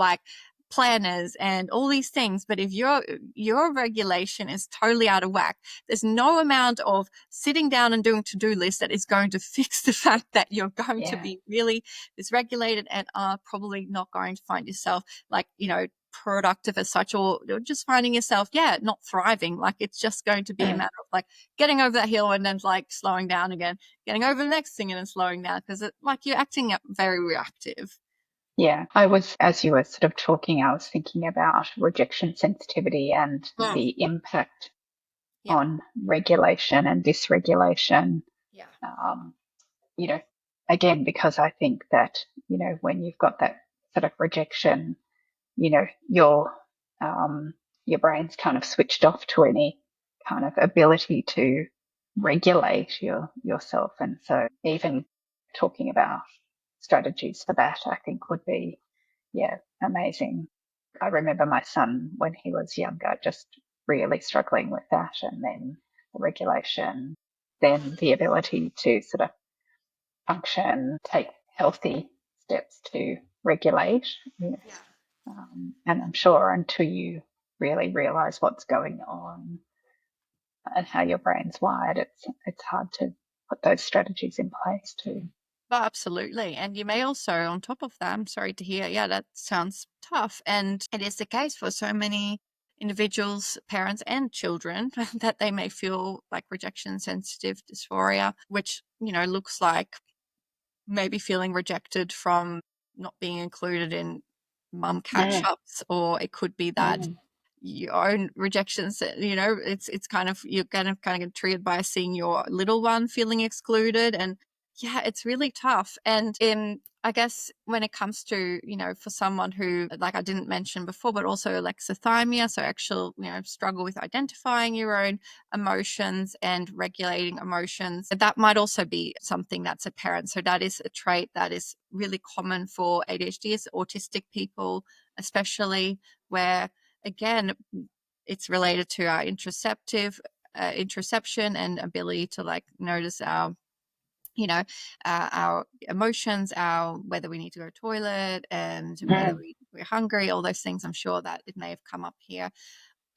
Speaker 2: planners and all these things, but if your regulation is totally out of whack, there's no amount of sitting down and doing to-do lists that is going to fix the fact that you're going to be really dysregulated and are probably not going to find yourself productive as such, or just finding yourself, not thriving. Like it's just going to be a matter of like getting over that hill and then like slowing down again, getting over the next thing and then slowing down, because like you're acting very reactive.
Speaker 1: Yeah, as you were sort of talking, I was thinking about rejection sensitivity and the impact
Speaker 2: Yeah.
Speaker 1: on regulation and dysregulation.
Speaker 2: Yeah.
Speaker 1: Um, you know, again, because I think that, when you've got that sort of rejection, your your brain's kind of switched off to any kind of ability to regulate yourself. And so even talking about strategies for that, I think would be, amazing. I remember my son when he was younger, just really struggling with that, and then the regulation, then the ability to sort of function, take healthy steps to regulate. And I'm sure until you really realize what's going on and how your brain's wired, it's hard to put those strategies in place too.
Speaker 2: Oh, absolutely. And you may also, on top of that, I'm sorry to hear, that sounds tough. And it is the case for so many individuals, parents, and children that they may feel like rejection sensitive dysphoria, which, looks like maybe feeling rejected from not being included in mum catch ups, or it could be that your own rejections, it's kind of, you're kind of get triggered by seeing your little one feeling excluded. And it's really tough. And I guess when it comes to, for someone who, like I didn't mention before, but also alexithymia, so actual, struggle with identifying your own emotions and regulating emotions, that might also be something that's apparent. So that is a trait that is really common for ADHD, autistic people especially, where again, it's related to our interoception and ability to like notice our our emotions, our whether we need to go to the toilet, and whether we're hungry, all those things. I'm sure that it may have come up here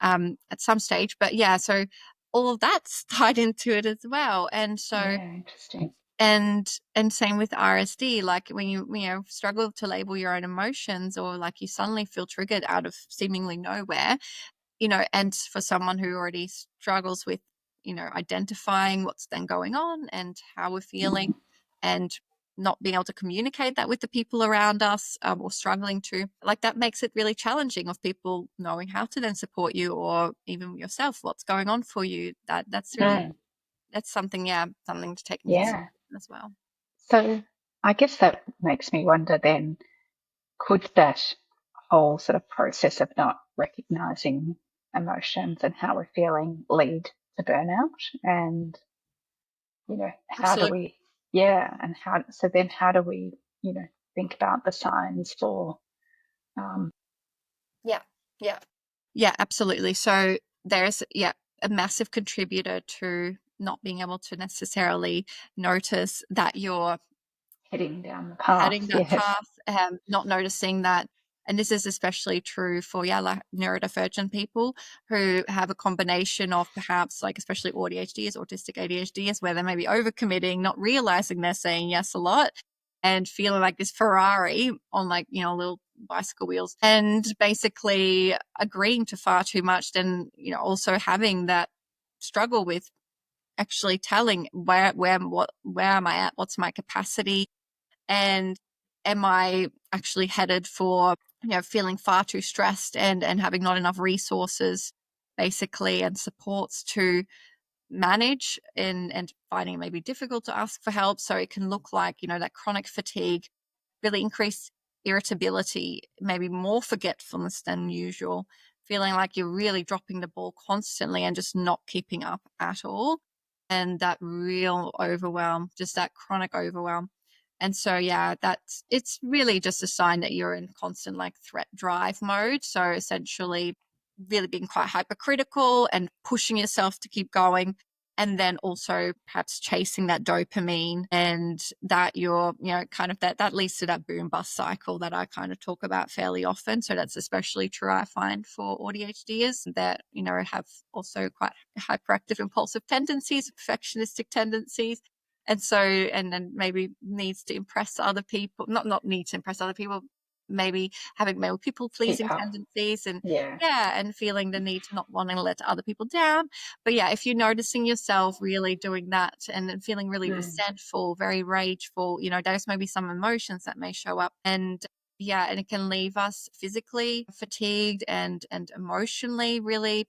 Speaker 2: at some stage, but so all of that's tied into it as well. And so
Speaker 1: Interesting.
Speaker 2: and same with RSD, like when you struggle to label your own emotions, or like you suddenly feel triggered out of seemingly nowhere, and for someone who already struggles with, identifying what's then going on and how we're feeling, and not being able to communicate that with the people around us, or struggling to, like, that makes it really challenging of people knowing how to then support you, or even yourself, what's going on for you. That's really, that's something, something to take into consideration as well.
Speaker 1: So I guess that makes me wonder then, could that whole sort of process of not recognizing emotions and how we're feeling lead to burnout? And, how do
Speaker 2: Absolutely.
Speaker 1: we, and how do we, think about the signs for, um,
Speaker 2: Yeah. Yeah. Yeah, absolutely. So there's, a massive contributor to not being able to necessarily notice that you're
Speaker 1: heading down the path?
Speaker 2: heading that
Speaker 1: Yes.
Speaker 2: path, not noticing that. And this is especially true for, like neurodivergent people who have a combination of perhaps, like, especially ADHDs, autistic ADHDs, where they may be overcommitting, not realizing they're saying yes a lot, and feeling like this Ferrari on, like, little bicycle wheels, and basically agreeing to far too much. Then, also having that struggle with actually telling where am I at, what's my capacity, and am I actually headed for, feeling far too stressed, and having not enough resources basically and supports to manage, and finding it maybe difficult to ask for help. So it can look like, that chronic fatigue, really increased irritability, maybe more forgetfulness than usual, feeling like you're really dropping the ball constantly and just not keeping up at all. And that real overwhelm, just that chronic overwhelm. And so, it's really just a sign that you're in constant like threat drive mode. So essentially, really being quite hypercritical and pushing yourself to keep going, and then also perhaps chasing that dopamine, and that you're, kind of that leads to that boom bust cycle that I kind of talk about fairly often. So that's especially true, I find, for ADHDers that, have also quite hyperactive impulsive tendencies, perfectionistic tendencies. And so, and then maybe needs to impress other people, not need to impress other people, maybe having male people
Speaker 1: Keep
Speaker 2: pleasing
Speaker 1: up.
Speaker 2: tendencies, and
Speaker 1: Yeah.
Speaker 2: yeah, and feeling the need to not wanting to let other people down. But yeah, if you're noticing yourself really doing that and then feeling really
Speaker 1: Mm.
Speaker 2: resentful, very rageful, those may be some emotions that may show up. And yeah, and it can leave us physically fatigued and emotionally really,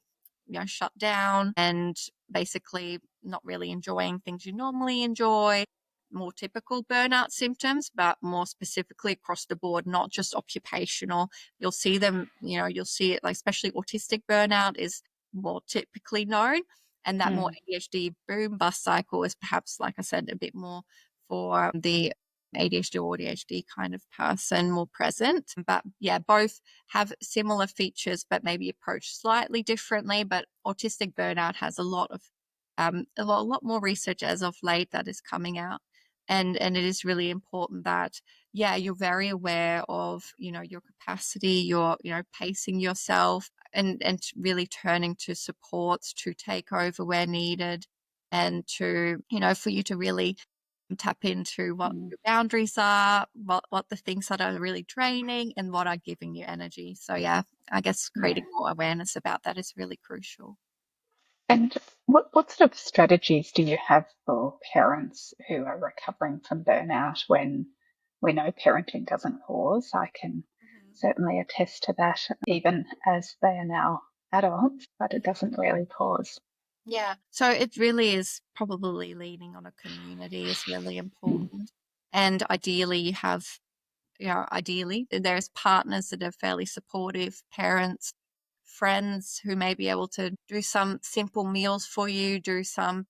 Speaker 2: shut down, and basically not really enjoying things you normally enjoy. More typical burnout symptoms, but more specifically across the board, not just occupational. You'll see them, you'll see it, like especially autistic burnout is more typically known. And that more
Speaker 1: Mm.
Speaker 2: ADHD boom bust cycle is perhaps, like I said, a bit more for the ADHD or ADHD kind of person, more present. But yeah, both have similar features, but maybe approached slightly differently. But autistic burnout has a lot of a lot more research as of late that is coming out. And it is really important that, yeah, you're very aware of, your capacity, you're, pacing yourself, and really turning to supports to take over where needed, and to, for you to really tap into what
Speaker 1: Mm.
Speaker 2: your boundaries are, what the things that are really draining and what are giving you energy. So yeah, I guess
Speaker 1: Yeah.
Speaker 2: creating more awareness about that is really crucial.
Speaker 1: And what sort of strategies do you have for parents who are recovering from burnout when we know parenting doesn't pause? I can
Speaker 2: Mhm.
Speaker 1: certainly attest to that, even as they are now adults, but it doesn't really pause.
Speaker 2: Yeah. So it really is probably leaning on a community is really
Speaker 1: Mm.
Speaker 2: important. And ideally you have, ideally there's partners that are fairly supportive, parents, friends who may be able to do some simple meals for you, do some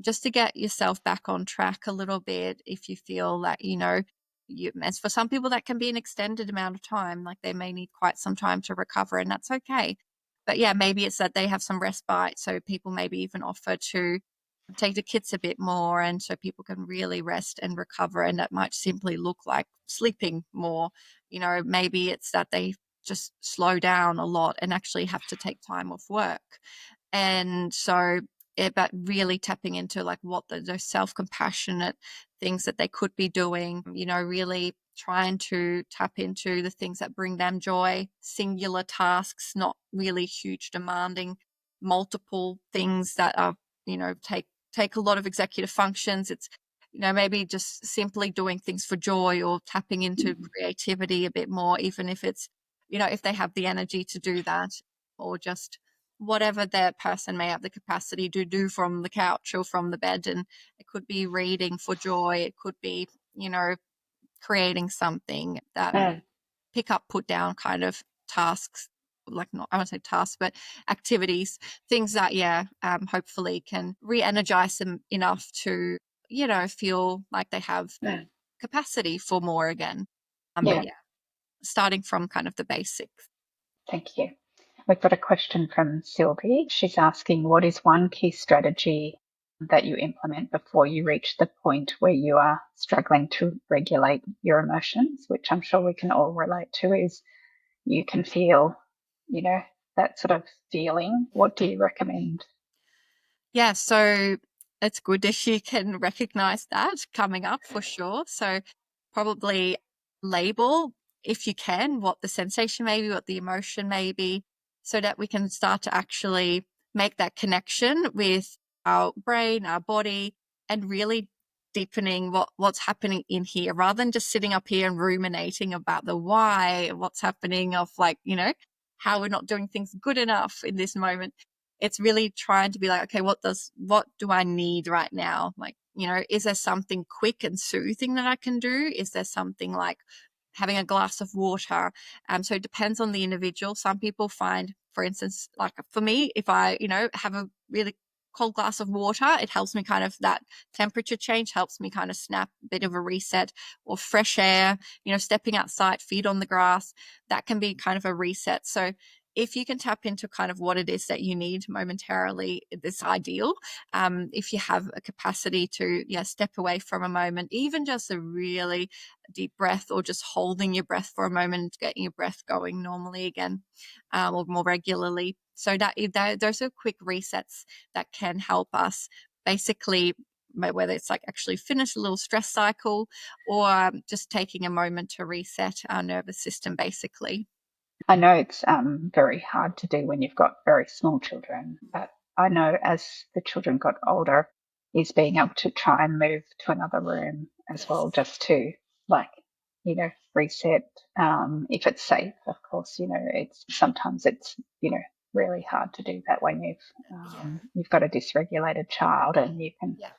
Speaker 2: just to get yourself back on track a little bit if you feel that, as for some people that can be an extended amount of time, like they may need quite some time to recover, and that's okay. But yeah, maybe it's that they have some respite. So people maybe even offer to take the kids a bit more, and so people can really rest and recover. And that might simply look like sleeping more. Maybe it's that they just slow down a lot and actually have to take time off work. And so, but really tapping into like what those self-compassionate things that they could be doing, really trying to tap into the things that bring them joy, singular tasks, not really huge demanding multiple things that are, take a lot of executive functions. It's, maybe just simply doing things for joy, or tapping into
Speaker 1: Mm.
Speaker 2: creativity a bit more, even if it's, if they have the energy to do that, or just whatever that person may have the capacity to do from the couch or from the bed. And it could be reading for joy. It could be, creating something that
Speaker 1: Mm.
Speaker 2: pick up, put down kind of tasks, like not, I won't say tasks, but activities, things that, yeah, hopefully can re-energize them enough to, feel like they have
Speaker 1: Mm.
Speaker 2: capacity for more again. But
Speaker 1: Yeah,
Speaker 2: yeah, starting from kind of the basics.
Speaker 1: thank you. We've got a question from Sylvie. She's asking, what is one key strategy that you implement before you reach the point where you are struggling to regulate your emotions, which I'm sure we can all relate to, is you can feel, you know, that sort of feeling. What do you recommend?
Speaker 2: Yeah, so it's good if you can recognize that coming up for sure. So probably label, if you can, what the sensation may be, what the emotion may be, so that we can start to actually make that connection with our brain, our body, and really deepening what's happening in here, rather than just sitting up here and ruminating about the why, what's happening, of like, how we're not doing things good enough in this moment. It's really trying to be like, okay, what do I need right now? Like, is there something quick and soothing that I can do? Is there something like having a glass of water? So it depends on the individual. Some people find, for instance, like for me, if I, have a really cold glass of water, it helps me kind of, that temperature change helps me kind of snap a bit of a reset. Or fresh air, stepping outside, feet on the grass, that can be kind of a reset. So if you can tap into kind of what it is that you need momentarily, it's ideal. If you have a capacity to, yeah, step away from a moment, even just a really deep breath, or just holding your breath for a moment, getting your breath going normally again, or more regularly. So that those are quick resets that can help us basically whether it's like actually finish a little stress cycle or just taking a moment to reset our nervous system, basically.
Speaker 1: I know it's very hard to do when you've got very small children, but I know as the children got older, is being able to try and move to another room as well,
Speaker 2: Yes.
Speaker 1: just to like, reset. If it's safe, of course, it's sometimes it's, really hard to do that when
Speaker 2: Yeah.
Speaker 1: you've got a dysregulated child and you can
Speaker 2: Yeah.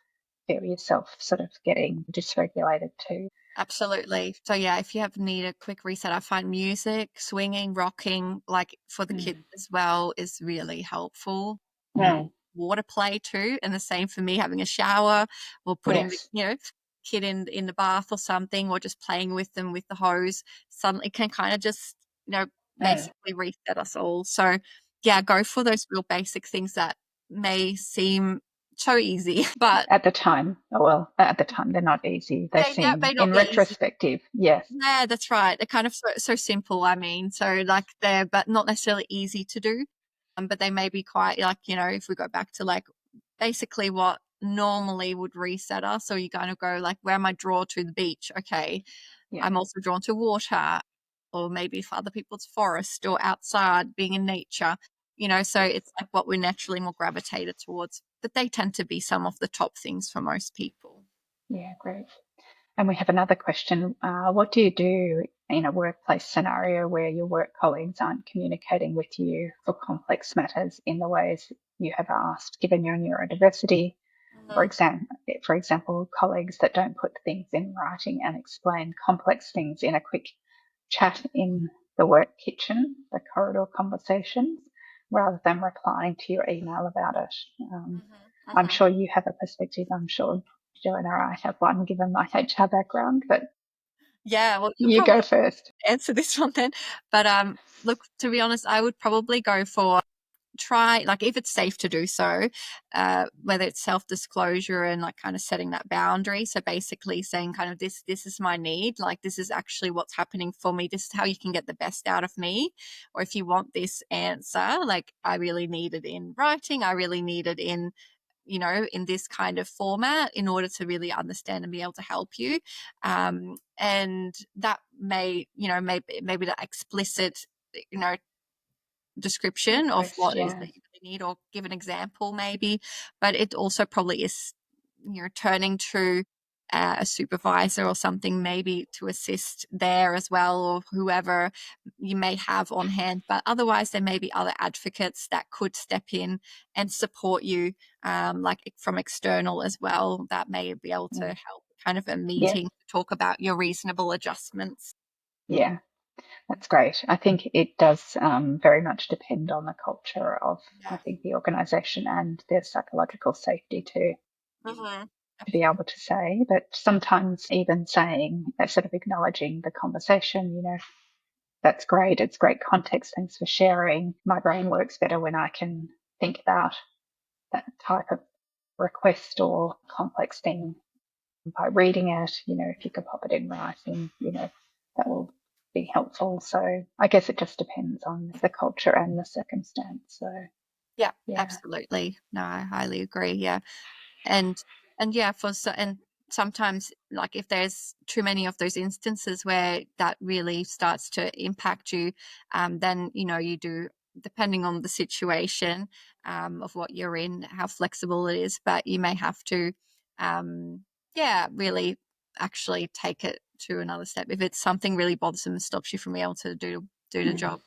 Speaker 1: feel yourself sort of getting dysregulated too.
Speaker 2: Absolutely. So yeah, if you need a quick reset, I find music, swinging, rocking, like for the kids
Speaker 1: Mm.
Speaker 2: as well, is really helpful.
Speaker 1: Mm.
Speaker 2: Water play too, and the same for me, having a shower or putting the
Speaker 1: Yes.
Speaker 2: kid in the bath or something, or just playing with them with the hose. Suddenly can kind of just
Speaker 1: Mm.
Speaker 2: basically reset us all. So yeah, go for those real basic things that may seem so easy, but
Speaker 1: At the time, at the time, they're not easy. They
Speaker 2: they
Speaker 1: seem,
Speaker 2: may not
Speaker 1: in
Speaker 2: be easy.
Speaker 1: retrospective, yes.
Speaker 2: Yeah, that's right. They're kind of so simple, I mean. So like they're but not necessarily easy to do. But they may be quite like, if we go back to like basically what normally would reset us, or you kind of go like, where am I drawn to? The beach? Okay.
Speaker 1: Yeah.
Speaker 2: I'm also drawn to water, or maybe for other people it's forest or outside, being in nature. So
Speaker 1: Yes.
Speaker 2: it's like what we're naturally more gravitated towards. But they tend to be some of the top things for most people.
Speaker 1: Yeah, great. And we have another question. What do you do in a workplace scenario where your work colleagues aren't communicating with you for complex matters in the ways you have asked, given your neurodiversity? For
Speaker 2: Mhm.
Speaker 1: example, colleagues that don't put things in writing and explain complex things in a quick chat in the work kitchen, the corridor conversations, rather than replying to your email about it.
Speaker 2: Mhm.
Speaker 1: I'm
Speaker 2: Mhm.
Speaker 1: sure you have a perspective. I'm sure Joanna and I have one given my HR background, but
Speaker 2: Yeah, well, you
Speaker 1: you go
Speaker 2: probably
Speaker 1: first.
Speaker 2: answer this one then. But look, to be honest, I would probably go for try like if it's safe to do so, whether it's self-disclosure and like kind of setting that boundary. So basically saying kind of this is my need, like this is actually what's happening for me. This is how you can get the best out of me. Or if you want this answer, like I really need it in writing, I really need it in this kind of format in order to really understand and be able to help you. And that maybe the explicit, you know, description of
Speaker 1: Request,
Speaker 2: what it is
Speaker 1: yeah.
Speaker 2: that you really need, or give an example maybe. But it also probably is, turning to a supervisor or something maybe to assist there as well, or whoever you may have on hand. But otherwise there may be other advocates that could step in and support you, like from external as well, that may be able to
Speaker 1: Mm.
Speaker 2: help kind of a
Speaker 1: Yeah,
Speaker 2: meeting to talk about your reasonable adjustments.
Speaker 1: yeah, that's great. I think it does very much depend on the culture of, I
Speaker 2: Yeah.
Speaker 1: think, the organisation and their psychological safety
Speaker 2: Mm-hmm.
Speaker 1: to be able to say. But sometimes even saying, sort of acknowledging the conversation, that's great. It's great context. Thanks for sharing. My brain works better when I can think about that type of request or complex thing by reading it. If you could pop it in writing, that will be helpful. So I guess it just depends on the culture and the circumstance. So
Speaker 2: Yeah,
Speaker 1: yeah.
Speaker 2: absolutely. No, I highly agree. Yeah. And yeah, and sometimes like if there's too many of those instances where that really starts to impact you, then you do, depending on the situation, of what you're in, how flexible it is, but you may have to, yeah, really actually take it to another step if it's something really bothersome and stops you from being able to do the
Speaker 1: Mm.
Speaker 2: job.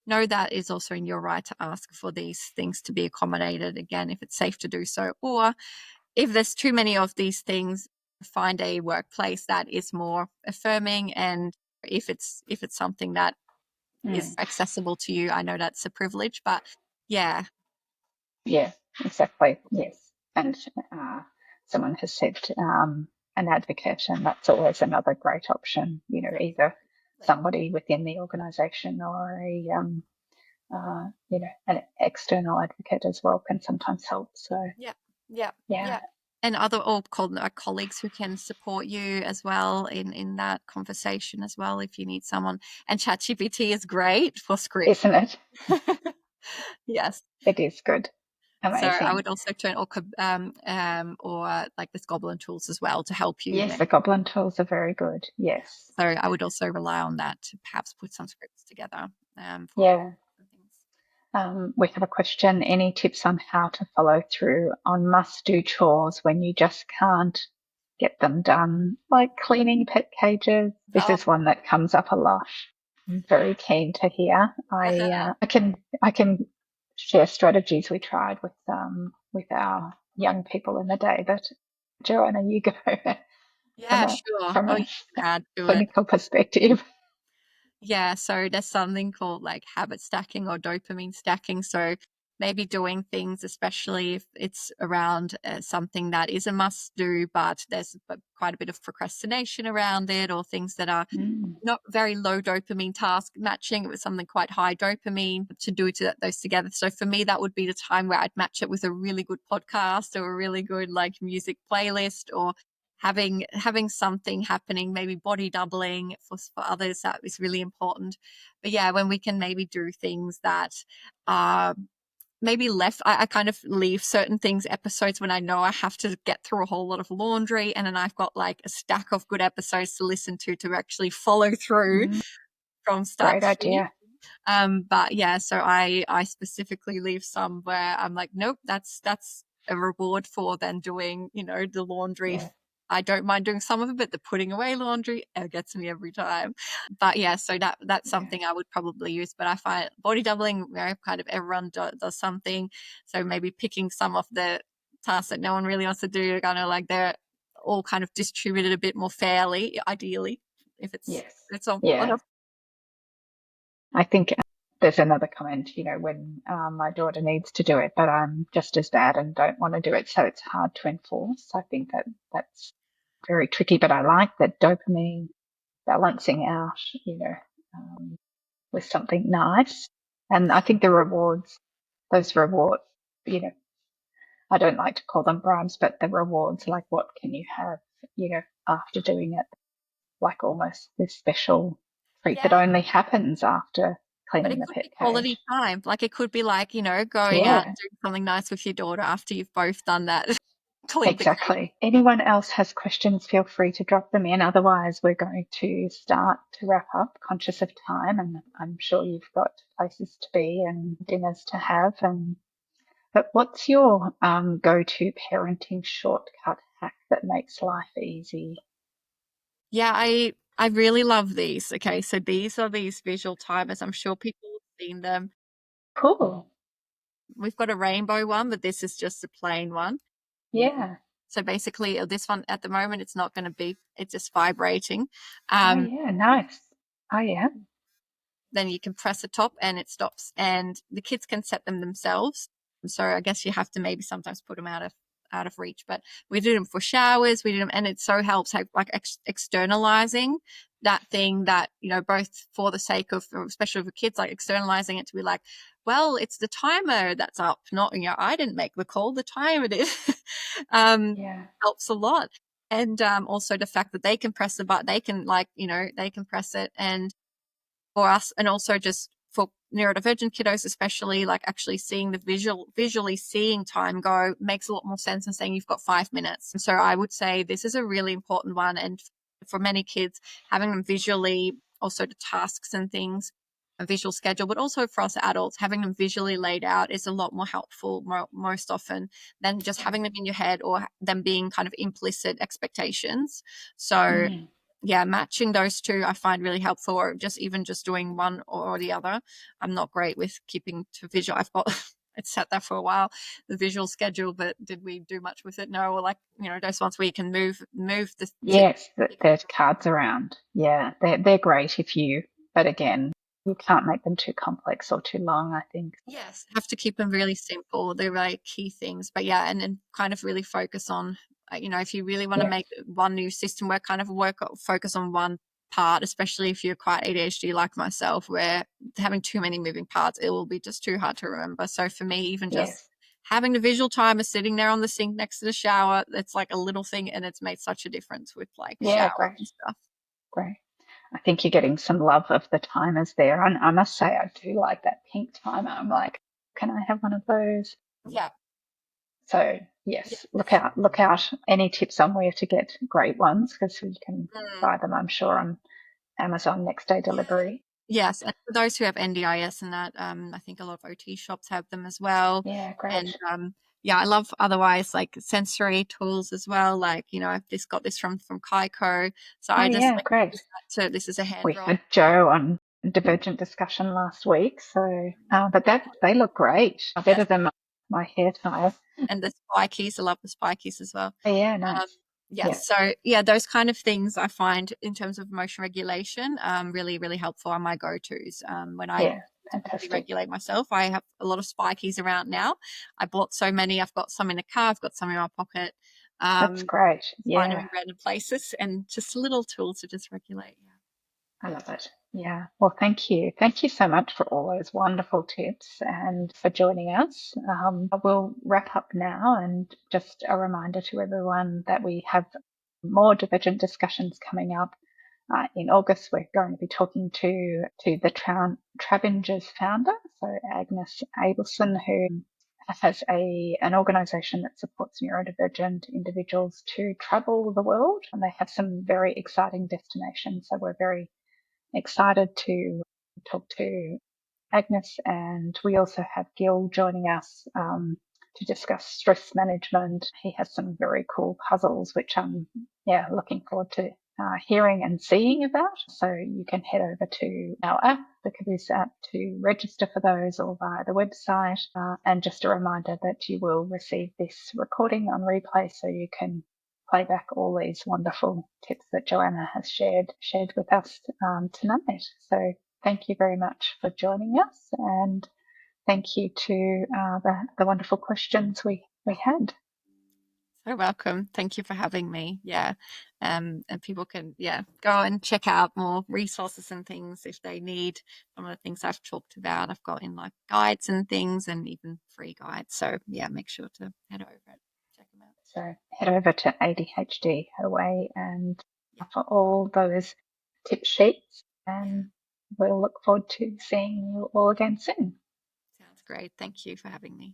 Speaker 2: Know that is also in your right to ask for these things to be accommodated, again, if it's safe to do so. Or if there's too many of these things, find a workplace that is more affirming. And if it's something that is
Speaker 1: Mm.
Speaker 2: accessible to you, I know that's a privilege, but yeah.
Speaker 1: Yeah, exactly. Yes. And uh, someone has said an advocate, and that's always another great option, either somebody within the organisation or an external advocate as well can sometimes help. So,
Speaker 2: Yeah, yeah,
Speaker 1: yeah,
Speaker 2: yeah. And other colleagues who can support you as well in that conversation as well if you need someone. And ChatGPT is great for script.
Speaker 1: isn't it?
Speaker 2: Yes.
Speaker 1: It is good.
Speaker 2: So I
Speaker 1: Amazing.
Speaker 2: would also turn or like the Goblin tools as well to help you
Speaker 1: Yes,
Speaker 2: there.
Speaker 1: the goblin tools are very good. Yes.
Speaker 2: So I would also rely on that to perhaps put some scripts together for
Speaker 1: Yeah.
Speaker 2: things.
Speaker 1: We have a question. Any tips on how to follow through on must-do chores when you just can't get them done, like cleaning pet cages? This
Speaker 2: Oh,
Speaker 1: is one that comes up a lot. I'm very keen to hear. I can share strategies we tried with our young people in the day, but Joanna, you go from
Speaker 2: yeah,
Speaker 1: a
Speaker 2: sure.
Speaker 1: from
Speaker 2: Oh, you
Speaker 1: a
Speaker 2: can add to it.
Speaker 1: clinical perspective.
Speaker 2: Yeah, so there's something called like habit stacking or dopamine stacking. So maybe doing things, especially if it's around something that is a must do, but there's quite a bit of procrastination around it, or things that are
Speaker 1: Mm,
Speaker 2: not very low dopamine task, matching it with something quite high dopamine to do those together. So for me, that would be the time where I'd match it with a really good podcast or a really good like music playlist, or having something happening, maybe body doubling for others, that is really important. But yeah, when we can maybe do things that are maybe left, I kind of leave certain things episodes when I know I have to get through a whole lot of laundry, and then I've got like a stack of good episodes to listen to actually follow through
Speaker 1: mm,
Speaker 2: from start
Speaker 1: great
Speaker 2: to finish.
Speaker 1: idea.
Speaker 2: But yeah, so I specifically leave some where I'm like, nope, that's a reward for then doing, the laundry.
Speaker 1: Yeah,
Speaker 2: I don't mind doing some of it, but the putting away laundry, it gets me every time. But yeah, so that's
Speaker 1: yeah,
Speaker 2: something I would probably use. But I find body doubling, where kind of everyone does something. So maybe picking some of the tasks that no one really wants to do, kind of like they're all kind of distributed a bit more fairly, ideally, if
Speaker 1: yes,
Speaker 2: it's on a.
Speaker 1: yeah. I think there's another comment, when my daughter needs to do it, but I'm just as bad and don't want to do it. So it's hard to enforce. I think that's very tricky, but I like that dopamine balancing out, um, with something nice. And I think those rewards, you know, I don't like to call them bribes, but the rewards, like what can you have, after doing it, like almost this special treat that
Speaker 2: Yeah.
Speaker 1: only happens after
Speaker 2: But
Speaker 1: cleaning
Speaker 2: it
Speaker 1: the
Speaker 2: could
Speaker 1: pet
Speaker 2: be quality
Speaker 1: cage.
Speaker 2: time. Like it could be like, going out
Speaker 1: Yeah,
Speaker 2: and doing something nice with your daughter after you've both done that, cleaned the cage.
Speaker 1: exactly. Anyone else has questions, feel free to drop them in. Otherwise, we're going to start to wrap up, conscious of time, and I'm sure you've got places to be and dinners to have. But what's your go-to parenting shortcut hack that makes life easy?
Speaker 2: Yeah, I really love these. Okay, so these are these visual timers. I'm sure people have seen them.
Speaker 1: Cool.
Speaker 2: We've got a rainbow one, but this is just a plain one.
Speaker 1: Yeah.
Speaker 2: So basically, this one at the moment, it's not going to beep. It's just vibrating.
Speaker 1: Oh,
Speaker 2: Um,
Speaker 1: yeah. Nice. Oh, yeah.
Speaker 2: then you can press the top and it stops, and the kids can set them themselves. So I guess you have to maybe sometimes put them out of reach, but we do them for showers, we do them, and it so helps like externalizing that thing that, both for the sake of, especially for kids, like externalizing it to be like, well, it's the timer that's up, not, I didn't make the call, the timer did. um
Speaker 1: Yeah.
Speaker 2: Helps a lot. And also the fact that they can press the button, they can, like, they can press it. And for us, and also just for neurodivergent kiddos especially, like actually seeing visually seeing time go makes a lot more sense than saying you've got 5 minutes. So I would say this is a really important one, and for many kids, having them visually, also the tasks and things, a visual schedule, but also for us adults, having them visually laid out is a lot more helpful most often than just
Speaker 1: Yeah.
Speaker 2: having them in your head or them being kind of implicit expectations. So
Speaker 1: Mm.
Speaker 2: yeah, matching those two I find really helpful, or just doing one or the other. I'm not great with keeping to visual. I've got it's sat there for a while, the visual schedule, but did we do much with it? No. Or like, those ones where you can move the to
Speaker 1: Yes, there's cards around. Yeah, they're great but again, you can't make them too complex or too long, I think.
Speaker 2: yes, have to keep them really simple. They're like key things. But yeah, and then kind of really focus on, if you really want to
Speaker 1: Yeah.
Speaker 2: make one new system where kind of focus on one part, especially if you're quite ADHD like myself, where having too many moving parts, it will be just too hard to remember. So for me, even just
Speaker 1: Yes.
Speaker 2: having the visual timer sitting there on the sink next to the shower, it's like a little thing, and it's made such a difference with like
Speaker 1: Yeah,
Speaker 2: showers
Speaker 1: great.
Speaker 2: and stuff.
Speaker 1: Great. I think you're getting some love of the timers there. And I must say, I do like that pink timer. I'm like, can I have one of those?
Speaker 2: Yeah.
Speaker 1: So yes,
Speaker 2: Yes.
Speaker 1: look out. Any tips on where to get great ones, because you can
Speaker 2: Mm.
Speaker 1: buy them, I'm sure, on Amazon next day delivery.
Speaker 2: Yes, and for those who have NDIS and that, I think a lot of OT shops have them as well.
Speaker 1: Yeah,
Speaker 2: And
Speaker 1: great.
Speaker 2: yeah, I love otherwise like sensory tools as well. Like, I've just got this from Kaiko. So
Speaker 1: Oh
Speaker 2: I just
Speaker 1: yeah,
Speaker 2: like
Speaker 1: great.
Speaker 2: use that this is a hand
Speaker 1: We
Speaker 2: roll.
Speaker 1: had Joe on Divergent discussion last week, so but that they look great. Better
Speaker 2: Yes.
Speaker 1: than my hair tie.
Speaker 2: And the spikies, I love the spikies as well.
Speaker 1: Oh, yeah,
Speaker 2: Um,
Speaker 1: nice.
Speaker 2: yes,
Speaker 1: Yeah,
Speaker 2: so yeah, those kind of things I find in terms of emotion regulation, really, really helpful are my go-tos. When I
Speaker 1: yeah,
Speaker 2: need to really
Speaker 1: fantastic.
Speaker 2: regulate myself, I have a lot of spikies around now. I bought so many. I've got some in a car. I've got some in my pocket.
Speaker 1: That's
Speaker 2: Um,
Speaker 1: great.
Speaker 2: find them
Speaker 1: Yeah,
Speaker 2: in random places, and just little tools to just regulate. Yeah.
Speaker 1: I love it. Yeah. Well, thank you. Thank you so much for all those wonderful tips and for joining us. We'll wrap up now, and just a reminder to everyone that we have more Divergent discussions coming up. In August, we're going to be talking to the Travengers founder, so Agnes Abelson, who has an organisation that supports neurodivergent individuals to travel the world, and they have some very exciting destinations. So we're very excited to talk to Agnes, and we also have Gil joining us to discuss stress management. He has some very cool puzzles, which I'm looking forward to hearing and seeing about. So you can head over to our app, the Caboose app, to register for those, or via the website. And just a reminder that you will receive this recording on replay, so you can play back all these wonderful tips that Johanna has shared with us tonight. So thank you very much for joining us, and thank you to the wonderful questions we had.
Speaker 2: So welcome. Thank you for having me. Yeah. And people can, go and check out more resources and things if they need some of the things I've talked about. I've got in like guides and things and even free guides. So yeah, make sure to head over and check them out.
Speaker 1: So head over to ADHD Away and
Speaker 2: Yeah.
Speaker 1: for all those tip sheets,
Speaker 2: Yeah.
Speaker 1: and we'll look forward to seeing you all again soon.
Speaker 2: Sounds great. Thank you for having me.